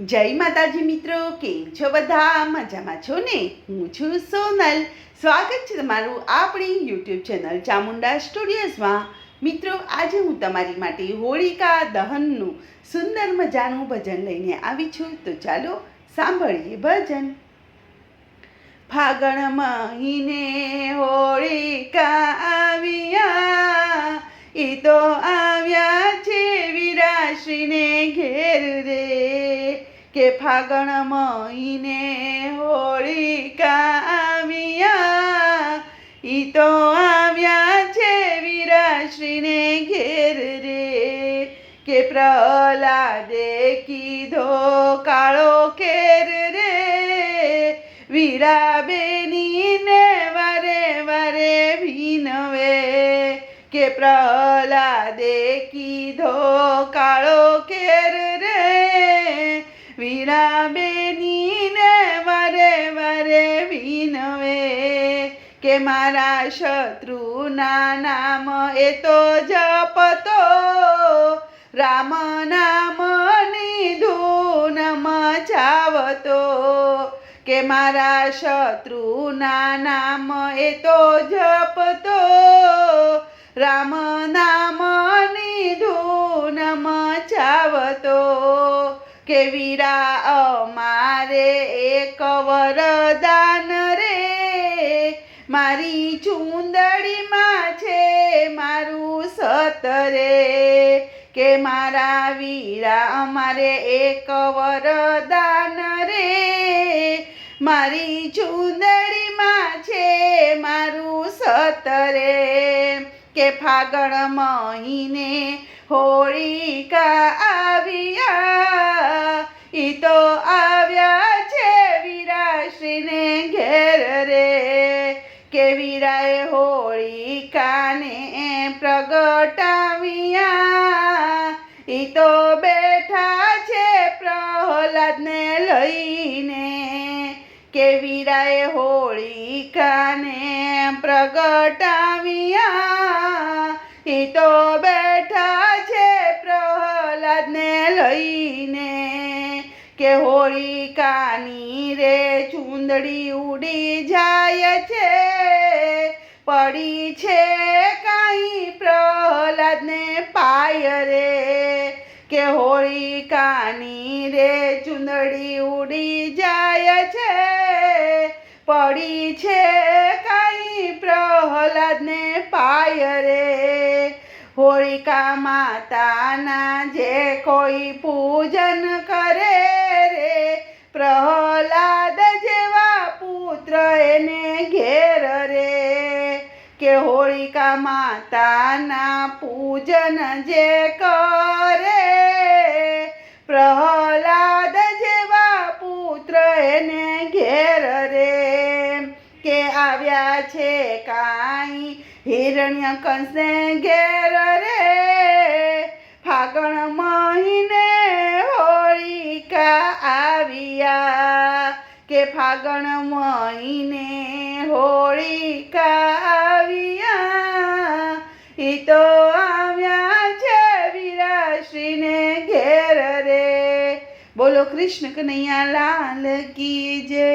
જય માતાજી મિત્રો, કેમ છો બધા? મજામાં છો ને? હું છું સોનલ. સ્વાગત છે તમારું આપણી યુટ્યુબ ચેનલ ચામુંડા સ્ટુડિયોઝમાં. મિત્રો, આજે હું તમારી માટે હોળિકા દહનનું સુંદર મજાનું ભજન લઈને આવી છું. તો ચાલો સાંભળીએ ભજન. ફાગણ મહિને હોળિકા આવ્યા, એ તો આવ્યા છે વીરાશ્રીને ઘેર રે. કે ફાગણ મહિને હોળિકા આવ્યા, ઈ તો આવ્યા છે વીરાશ્રીને ઘેર રે. કે પ્રહલાદે કીધો કાળો કેર રે, વીરાબેનીને વારે વારે ભીનવે. કે પ્રહલાદે કીધો કાળો કેર રે, વીરાબેનીને વારે વારે ભીનવે. કે મારા શત્રુના નામ એ તો જપતો, રામ નામની ધૂન મચાવતો. કે મારા શત્રુના નામ એ તો જપતો, રામ નામની ધૂન મચાવતો. કે વીરા અમારે એક વરદાન રે, મારી ચૂંદડીમાં છે મારું સતરે. કે મારા વીરા અમારે એક વરદાન રે, મારી ચૂંદડીમાં છે મારું સતરે. કે ફાગણ મહિને હોળિકા આવ્યા, ઈ તો આવ્યા છે વીરાશ્રીને ઘેર રે. કે વીરાએ હોળિકાને પ્રગટાવ્યા, ઈ તો બેઠા છે પ્રહલાદને લઈને. કે વીરાએ હોળિકાને પ્રગટાવ્યા, ઈ તો બેઠા છે પ્રહલાદને લઈને. કે હોળિકાની રે ચૂંદડી ઉડી જાય છે, પડી છે કાંઈ પ્રહલાદને પાય રે. કે હોળિકાની રે ચૂંદડી ઉડી જાય છે, પડી છે કાંઈ પ્રહલાદને પાય રે. હોળિકા માતાના જે કોઈ પૂજન કરે રે, પ્રહલાદ જેવા પુત્ર એને ઘેર રે. કે હોળિકા માતાના પૂજન જે કરે, પ્રહલાદ જેવા પુત્ર એને ઘેર રે. કે આવ્યા છે કાંઈ હિરણ્યકંસને ઘેર રે, ફાગણ મહિને હોળિકા આવ્યા. કે ફાગણ મહિને હોળિકા આવ્યા, ઈ તો આવ્યા છે વીરાશ્રીને ઘેર રે. બોલો કૃષ્ણ કનૈયા લાલ કી જય.